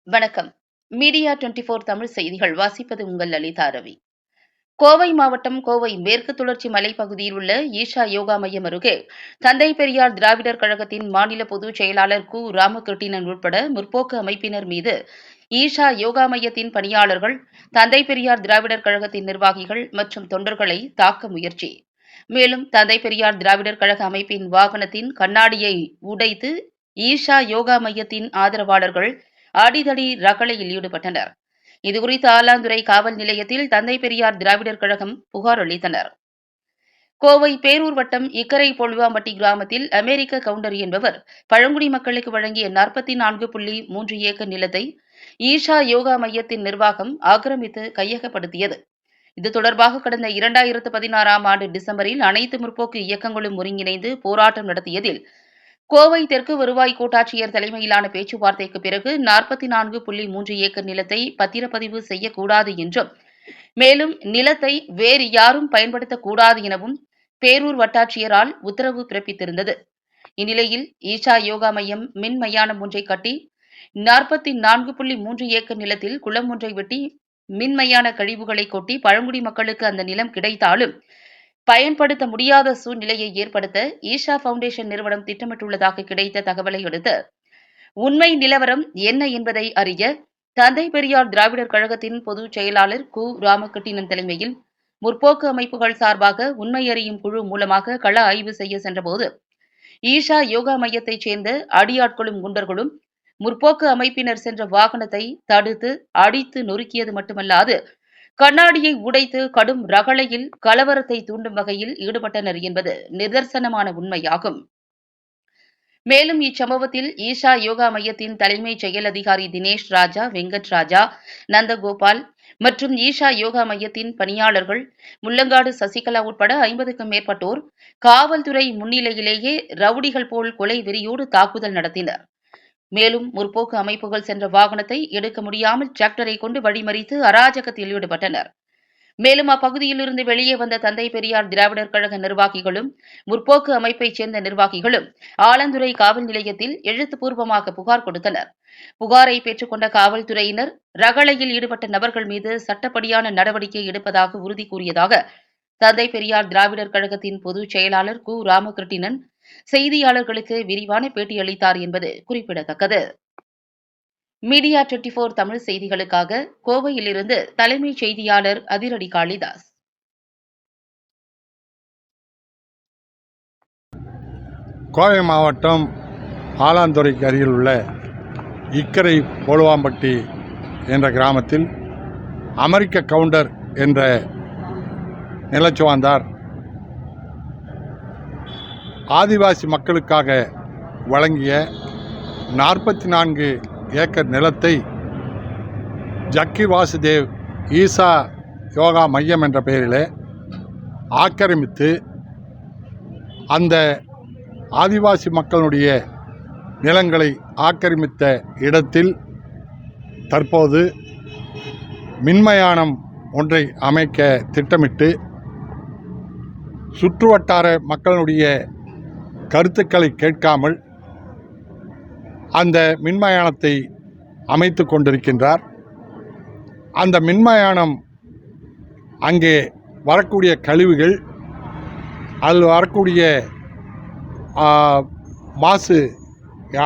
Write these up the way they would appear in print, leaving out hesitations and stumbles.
வணக்கம். மீடியா 24 தமிழ் செய்திகள் வாசிப்பது உங்கள் லலிதா ரவி. கோவை மாவட்டம் கோவை மேற்கு தொடர்ச்சி மலைப்பகுதியில் உள்ள ஈஷா யோகா மையம் அருகே தந்தை பெரியார் திராவிடர் கழகத்தின் மாநில பொதுச் செயலாளர் கு. ராமகிருட்டிணன் உட்பட முற்போக்கு அமைப்பினர் மீது ஈஷா யோகா மையத்தின் பணியாளர்கள், தந்தை பெரியார் திராவிடர் கழகத்தின் நிர்வாகிகள் மற்றும் தொண்டர்களை தாக்க முயற்சி. மேலும் தந்தை பெரியார் திராவிடர் கழக அமைப்பின் வாகனத்தின் கண்ணாடியை உடைத்து ஈஷா யோகா மையத்தின் ஆதரவாளர்கள் அடிதடி ரகளையில் ஈடுபட்டனர். இதுகுறித்து ஆலாந்துறை காவல் நிலையத்தில் தந்தை பெரியார் திராவிடர் கழகம் புகார் அளித்தனர். கோவை பேரூர் வட்டம் இக்கரை பொழுவாம்பட்டி கிராமத்தில் அமெரிக்க கவுண்டர் என்பவர் பழங்குடி மக்களுக்கு வழங்கிய 44.3 ஏக்கர் நிலத்தை ஈஷா யோகா மையத்தின் நிர்வாகம் ஆக்கிரமித்து கையகப்படுத்தியது. இது தொடர்பாக கடந்த 2016ஆம் ஆண்டு டிசம்பரில் அனைத்து முற்போக்கு இயக்கங்களும் ஒருங்கிணைந்து போராட்டம் நடத்தியதில் கோவை தெற்கு வருவாய் கோட்டாட்சியர் தலைமையிலான பேச்சுவார்த்தைக்கு பிறகு 44.3 ஏக்கர் நிலத்தை பத்திரப்பதிவு செய்யக்கூடாது என்றும், மேலும் நிலத்தை வேறு யாரும் பயன்படுத்தக்கூடாது எனவும் பேரூர் வட்டாட்சியரால் உத்தரவு பிறப்பித்திருந்தது. இந்நிலையில் ஈஷா யோகா மையம் மின் மயானம் ஒன்றை கட்டி 44.3 ஏக்கர் நிலத்தில் குளம் ஒன்றை வெட்டி மின்மயான கழிவுகளை கொட்டி பழங்குடி மக்களுக்கு அந்த நிலம் கிடைத்தாலும் பயன்படுத்த முடியாத சூழ்நிலையை ஏற்படுத்த ஈஷா பவுண்டேஷன் நிறுவனம் திட்டமிட்டுள்ளதாக கிடைத்த தகவலை அடுத்து உண்மை நிலவரம் என்ன என்பதை அறிய தந்தை பெரியார் திராவிடர் கழகத்தின் பொதுச் செயலாளர் கு. ராமகிருட்டிணன் தலைமையில் முற்போக்கு அமைப்புகள் சார்பாக உண்மை அறியும் குழு மூலமாக கள ஆய்வு செய்ய சென்றபோது ஈஷா யோகா மையத்தைச் சேர்ந்த அடியாட்களும் குண்டர்களும் முற்போக்கு அமைப்பினர் சென்ற வாகனத்தை தடுத்து அடித்து நொறுக்கியது மட்டுமல்லாது கண்ணாடியை உடைத்து கடும் ரகளையில் கலவரத்தை தூண்டும் வகையில் ஈடுபட்டனர் என்பது நிதர்சனமான உண்மையாகும். மேலும் இச்சம்பவத்தில் ஈஷா யோகா மையத்தின் தலைமைச் செயல் அதிகாரி தினேஷ் ராஜா, வெங்கட் ராஜா, நந்தகோபால் மற்றும் ஈஷா யோகா மையத்தின் பணியாளர்கள் முள்ளங்காடு சசிகலா உட்பட 50க்கும் மேற்பட்டோர் காவல்துறை முன்னிலையிலேயே ரவுடிகள் போல் கொலை வெறியோடு தாக்குதல் நடத்தினர். மேலும் முற்போக்கு அமைப்புகள் சென்ற வாகனத்தை எடுக்க முடியாமல் டிராக்டரை கொண்டு வழிமறித்து அராஜகத்தில் ஈடுபட்டனர். மேலும் அப்பகுதியிலிருந்து வெளியே வந்த தந்தை பெரியார் திராவிடர் கழக நிர்வாகிகளும் முற்போக்கு அமைப்பைச் சேர்ந்த நிர்வாகிகளும் ஆலந்துறை காவல் நிலையத்தில் எழுத்துப்பூர்வமாக புகார் கொடுத்தனர். புகாரை பெற்றுக்கொண்ட காவல்துறையினர் ரகளையில் ஈடுபட்ட நபர்கள் மீது சட்டப்படியான நடவடிக்கை எடுப்பதாக உறுதி கூறியதாக தந்தை பெரியார் திராவிடர் கழகத்தின் பொதுச் செயலாளர் கு. ராமகிருட்டிணன் செய்தியாளர்களுக்கு விரிவான பேட்டியளித்தார் என்பது குறிப்பிடத்தக்கது. மீடியா 24 தமிழ் செய்திகளுக்காக கோவையிலிருந்து தலைமைச் செய்தியாளர் அதிரடி காளிதாஸ். கோவை மாவட்டம் ஆலாந்துறைக்கு அருகில் உள்ள இக்கரை பொழுவாம்பட்டி என்ற கிராமத்தில் அமெரிக்க கவுண்டர் என்ற நிலச்சுவாந்தார் ஆதிவாசி மக்களுக்காக வழங்கிய 44 ஏக்கர் நிலத்தை ஜக்கி வாசுதேவ் ஈஷா யோகா மையம் என்ற பெயரில் ஆக்கிரமித்து அந்த ஆதிவாசி மக்களுடைய நிலங்களை ஆக்கிரமித்த இடத்தில் தற்போது மின்மயானம் ஒன்றை அமைக்க திட்டமிட்டு சுற்றுவட்டார மக்களுடைய கருத்துக்களை கேட்காமல் அந்த மின்மயானத்தை அமைத்து கொண்டிருக்கின்றார். அந்த மின்மயானம் அங்கே வரக்கூடிய கழிவுகள், அதில் வரக்கூடிய மாசு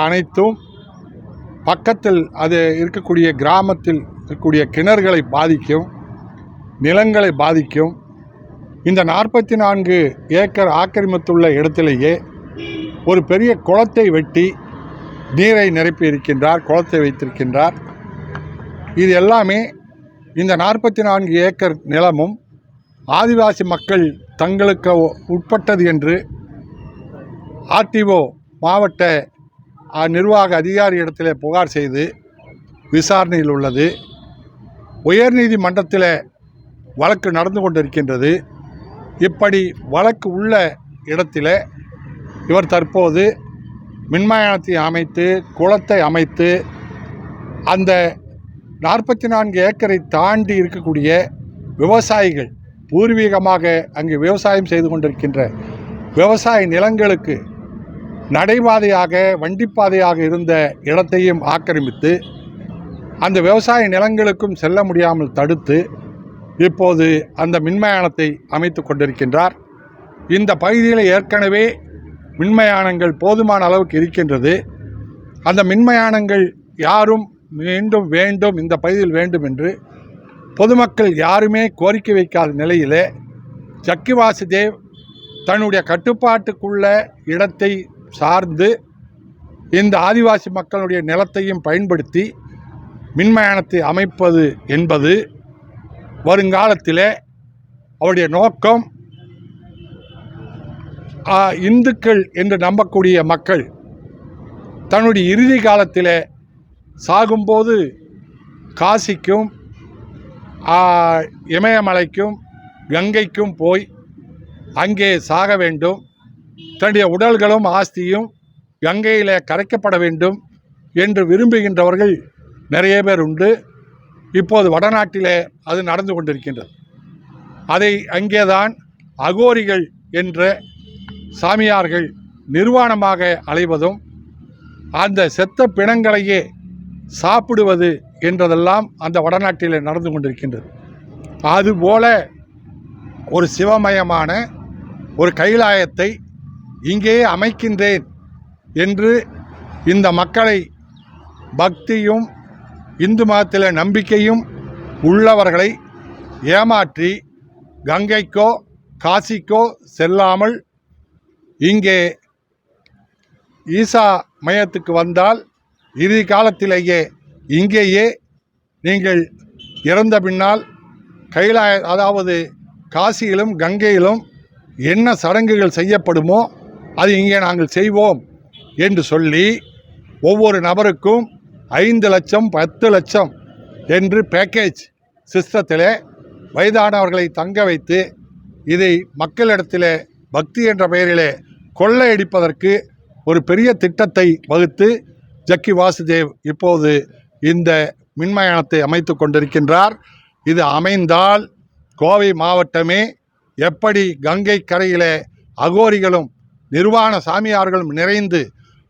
அனைத்தும் பக்கத்தில் அது இருக்கக்கூடிய கிராமத்தில் இருக்கக்கூடிய கிணறுகளை பாதிக்கும், நிலங்களை பாதிக்கும். இந்த 44 ஏக்கர் ஆக்கிரமித்துள்ள இடத்திலேயே ஒரு பெரிய குளத்தை வெட்டி நீரை நிரப்பி இருக்கின்றார், குளத்தை வைத்திருக்கின்றார். இது எல்லாமே இந்த 44 ஏக்கர் நிலமும் ஆதிவாசி மக்கள் தங்களுக்கு உட்பட்டது என்று ஆர்டிஓ மாவட்ட நிர்வாக அதிகாரி இடத்திலே புகார் செய்து விசாரணையில் உள்ளது. உயர்நீதிமன்றத்தில் வழக்கு நடந்து கொண்டிருக்கின்றது. இப்படி வழக்கு உள்ள இடத்திலே இவர் தற்போது மின்மயானத்தை அமைத்து, குளத்தை அமைத்து, அந்த 44 ஏக்கரை தாண்டி இருக்கக்கூடிய விவசாயிகள் பூர்வீகமாக அங்கு விவசாயம் செய்து கொண்டிருக்கின்ற விவசாய நிலங்களுக்கு நடைபாதையாக, வண்டிப்பாதையாக இருந்த இடத்தையும் ஆக்கிரமித்து அந்த விவசாய நிலங்களுக்கும் செல்ல முடியாமல் தடுத்து இப்போது அந்த மின்மயானத்தை அமைத்து கொண்டிருக்கின்றார். இந்த பகுதியில் ஏற்கனவே மின்மயானங்கள் போதுமான அளவுக்கு இருக்கின்றது. அந்த மின்மயானங்கள் யாரும் மீண்டும் வேண்டும், இந்த பகுதியில் வேண்டும் என்று பொதுமக்கள் யாருமே கோரிக்கை வைக்காத நிலையிலே ஜக்கி வாசுதேவ் தன்னுடைய கட்டுப்பாட்டுக்குள்ள இடத்தை சார்ந்து இந்த ஆதிவாசி மக்களுடைய நிலத்தையும் பயன்படுத்தி மின்மயானத்தை அமைப்பது என்பது வருங்காலத்திலே அவருடைய நோக்கம் இந்துக்கள் என்று நம்பக்கூடிய மக்கள் தன்னுடைய இறுதி காலத்தில் சாகும்போது காசிக்கும் இமயமலைக்கும் கங்கைக்கும் போய் அங்கே சாக வேண்டும், தன்னுடைய உடல்களும் ஆஸ்தியும் கங்கையில் கரைக்கப்பட வேண்டும் என்று விரும்புகின்றவர்கள் நிறைய பேர் உண்டு. இப்போது வடநாட்டிலே அது நடந்து கொண்டிருக்கின்றது. அதை அங்கேதான் அகோரிகள் என்ற சாமியார்கள் நிர்வாணமாக அலைவதும் அந்த செத்த பிணங்களையே சாப்பிடுவது என்றதெல்லாம் அந்த வடநாட்டிலே நடந்து கொண்டிருக்கின்றது. அதுபோல ஒரு சிவமயமான ஒரு கைலாயத்தை இங்கேயே அமைக்கின்றேன் என்று இந்த மக்களை பக்தியும் இந்து மதத்தில் நம்பிக்கையும் உள்ளவர்களை ஏமாற்றி கங்கைக்கோ காசிக்கோ செல்லாமல் இங்கே ஈசா மையத்துக்கு வந்தால் இறுதி காலத்திலேயே இங்கேயே நீங்கள் இறந்த பின்னால் கைலாய, அதாவது காசியிலும் கங்கையிலும் என்ன சடங்குகள் செய்யப்படுமோ அது இங்கே நாங்கள் செய்வோம் என்று சொல்லி ஒவ்வொரு நபருக்கும் 5 லட்சம் 10 லட்சம் என்று பேக்கேஜ் சிஸ்டத்தில் வயதானவர்களை தங்க வைத்து இதை மக்களிடத்தில் பக்தி என்ற பெயரிலே கொள்ளையடிப்பதற்கு ஒரு பெரிய திட்டத்தை வகுத்து ஜக்கி வாசுதேவ் இப்போது இந்த மின்மயானத்தை அமைத்து கொண்டிருக்கின்றார். இது அமைந்தால் கோவை மாவட்டமே எப்படி கங்கை கரையிலே அகோரிகளும் நிர்வாண சாமியார்களும் நிறைந்து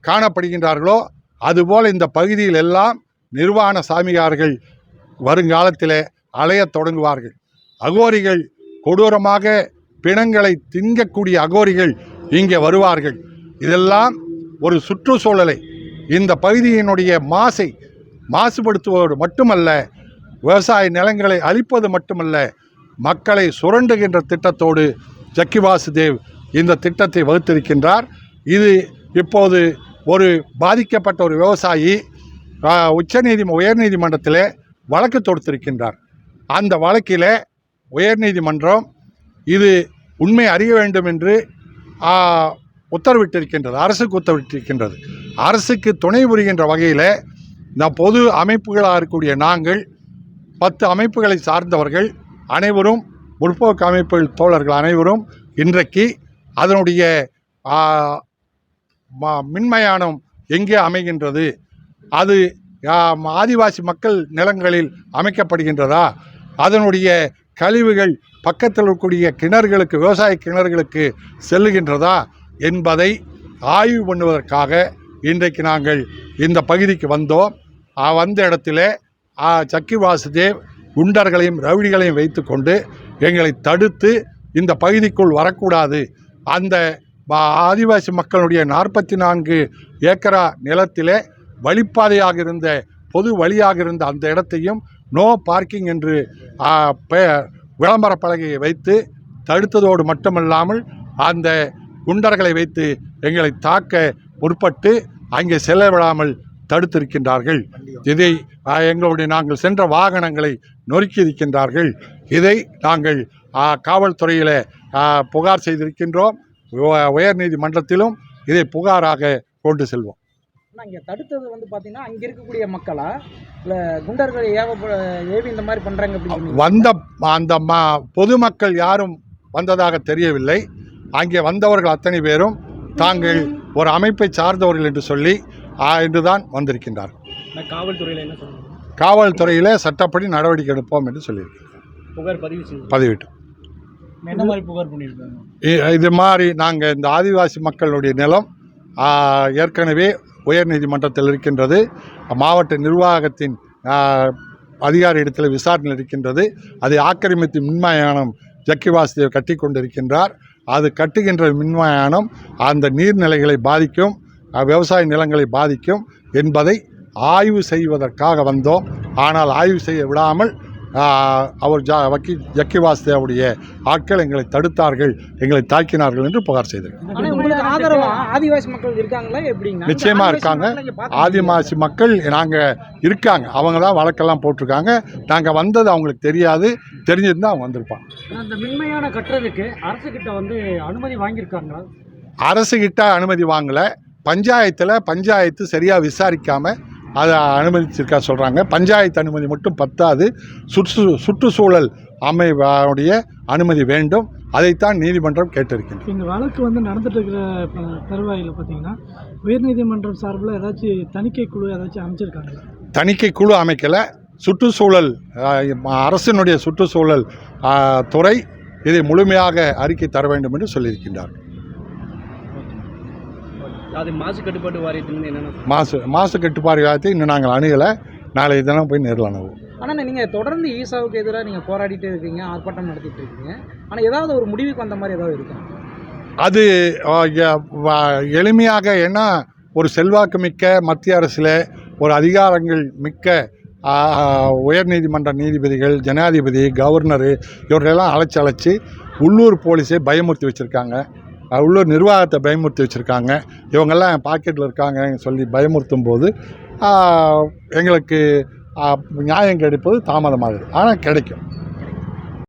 காணப்படுகின்றார்களோ அதுபோல் இந்த பகுதியில் எல்லாம் நிர்வாண சாமியார்கள் வருங்காலத்தில் அலையத் தொடங்குவார்கள். அகோரிகள் கொடூரமாக பிணங்களை திங்கக்கூடிய அகோரிகள் இங்கே வருவார்கள். இதெல்லாம் ஒரு சுற்றுச்சூழலை, இந்த பகுதியினுடைய மாசுபடுத்துவதோடு மட்டுமல்ல, விவசாய நிலங்களை அழிப்பது மட்டுமல்ல, மக்களை சுரண்டுகின்ற திட்டத்தோடு ஜக்கி வாசுதேவ் இந்த திட்டத்தை வகுத்திருக்கின்றார். இது இப்போது ஒரு பாதிக்கப்பட்ட ஒரு விவசாயி உயர்நீதிமன்றத்தில் வழக்கு தொடுத்திருக்கின்றார். அந்த வழக்கில் உயர்நீதிமன்றம் இது உண்மை அறிய வேண்டும் என்று உத்தரவிட்டிருக்கின்றது, அரசுக்கு உத்தரவிட்டிருக்கின்றது. அரசுக்கு துணை புரிகின்ற வகையில் பொது அமைப்புகளாக இருக்கக்கூடிய நாங்கள் 10 அமைப்புகளை சார்ந்தவர்கள் அனைவரும், முற்போக்கு அமைப்புகள் தோழர்கள் அனைவரும் இன்றைக்கு அதனுடைய மின்மயானம் எங்கே அமைகின்றது, அது ஆதிவாசி மக்கள் நிலங்களில் அமைக்கப்படுகின்றதா, அதனுடைய கழிவுகள் பக்கத்தில் இருக்கக்கூடிய கிணறுகளுக்கு, விவசாய கிணறுகளுக்கு செல்லுகின்றதா என்பதை ஆய்வு பண்ணுவதற்காக இன்றைக்கு நாங்கள் இந்த பகுதிக்கு வந்தோம். வந்த இடத்துல ஜக்கி வாசுதேவ் குண்டர்களையும் ரவுடிகளையும் வைத்து கொண்டு எங்களை தடுத்து இந்த பகுதிக்குள் வரக்கூடாது, அந்த ஆதிவாசி மக்களுடைய 44 ஏக்கரா நிலத்திலே வழிப்பாதையாக இருந்த, பொது வழியாக இருந்த அந்த இடத்தையும் நோ பார்க்கிங் என்று விளம்பர பலகையை வைத்து தடுத்ததோடு மட்டுமல்லாமல் அந்த குண்டர்களை வைத்து எங்களை தாக்க முற்பட்டு அங்கே செல்ல விடாமல் தடுத்திருக்கின்றார்கள். இதை நாங்கள் சென்ற வாகனங்களை நொறுக்கி இருக்கின்றார்கள். இதை நாங்கள் காவல்துறையில் புகார் செய்திருக்கின்றோம். உயர் நீதிமன்றத்திலும் இதை புகாராக கொண்டு செல்வோம். இங்கே தடுத்தது வந்து பார்த்தீங்கன்னா அங்கே இருக்கக்கூடிய மக்களா இல்லை குண்டர்கள் ஏவி இந்த மாதிரி பண்ணுறாங்க அப்படின்னு வந்த அந்த பொதுமக்கள் யாரும் வந்ததாக தெரியவில்லை. அங்கே வந்தவர்கள் அத்தனை பேரும் தாங்கள் ஒரு அமைப்பை சார்ந்தவர்கள் என்று சொல்லி என்றுதான் வந்திருக்கின்றார்கள். காவல்துறையில் என்ன சொல்லுங்கள்? காவல்துறையில் சட்டப்படி நடவடிக்கை எடுப்போம் என்று சொல்லியிருக்கிறோம். புகார் பதிவிட்டோம். என்ன மாதிரி புகார் பண்ணியிருக்காங்க? இது மாதிரி நாங்கள் இந்த ஆதிவாசி மக்களுடைய நிலம் ஏற்கனவே உயர் நீதிமன்றத்தில் இருக்கின்றது. மாவட்ட நிர்வாகத்தின் அதிகாரி இடத்தில் விசாரணை இருக்கின்றது. அதை ஆக்கிரமித்து மின்மயானம் ஜக்கி வாசுதேவ் கட்டி கொண்டிருக்கின்றார். அது கட்டுகின்ற மின்மயானம் அந்த நீர்நிலைகளை பாதிக்கும், விவசாய நிலங்களை பாதிக்கும் என்பதை ஆய்வு செய்வதற்காக வந்தோம். ஆனால் ஆய்வு செய்ய விடாமல் அவர் ஜக்கி வாசுதேவுடைய ஆட்கள் எங்களை தடுத்தார்கள், எங்களை தாக்கினார்கள் என்று புகார் செய்தார்கள். ஆதிவாசி மக்கள் இருக்காங்களா? எப்படிங்க? நிச்சயமாக இருக்காங்க. ஆதிவாசி மக்கள் நாங்கள் இருக்காங்க. அவங்க தான் வழக்கெல்லாம் போட்டிருக்காங்க. நாங்கள் வந்தது அவங்களுக்கு தெரியாது. தெரிஞ்சிருந்தால் அவங்க வந்திருப்பாங்க. அந்த மின்மையான கட்டுறதுக்கு அரசுக்கிட்ட வந்து அனுமதி வாங்கியிருக்காங்களா? அரசுக்கிட்ட அனுமதி வாங்கலை. பஞ்சாயத்து சரியாக விசாரிக்காமல் அதை அனுமதிச்சிருக்கா சொல்கிறாங்க. பஞ்சாயத்து அனுமதி மட்டும் பத்தாது, சுற்றுச்சூழல் அமைவுடைய அனுமதி வேண்டும். அதைத்தான் நீதிமன்றம் கேட்டிருக்கின்றது. இந்த வழக்கு வந்து நடந்துட்டு இருக்கிற தருவாயில் பார்த்தீங்கன்னா உயர்நீதிமன்றம் சார்பில் ஏதாச்சும் தணிக்கை குழு ஏதாச்சும் அமைச்சிருக்காங்க? தணிக்கை குழு அமைக்கலை. சுற்றுச்சூழல் அரசினுடைய சுற்றுச்சூழல் துறை இதை முழுமையாக அறிக்கை தர வேண்டும் என்று சொல்லியிருக்கின்றார்கள். அது மாசு கட்டுப்பாட்டு வாரியத்திலிருந்து என்னென்ன மாசு கட்டுப்பாடு வாரியத்தை இன்னும் நாங்கள் அணுகலை. நாளை இதெல்லாம் போய் நேரில் அணுகுவோம். ஆனால் நீங்கள் தொடர்ந்து ஈசாவுக்கு எதிராக நீங்கள் போராடிட்டே இருக்கீங்க, ஆர்ப்பாட்டம் நடத்திட்டு இருக்கீங்க. ஆனால் ஏதாவது ஒரு முடிவுக்கு வந்த மாதிரி ஏதாவது இருக்கா? அது எளிமையாக என்ன, ஒரு செல்வாக்கு மிக்க மத்திய அரசில் ஒரு அதிகாரங்கள் மிக்க உயர்நீதிமன்ற நீதிபதிகள், ஜனாதிபதி, கவர்னரு இவர்களெல்லாம் அழைச்சி உள்ளூர் போலீஸை பயமுறுத்தி வச்சுருக்காங்க. உள்ளூர் நிர்வாகத்தை பயமுறுத்தி வச்சுருக்காங்க. இவங்கெல்லாம் என் பாக்கெட்டில் இருக்காங்கன்னு சொல்லி பயமுறுத்தும் போது எங்களுக்கு நியாயம் கிடைப்பது தாமதமாகுது. ஆனால் கிடைக்கும்.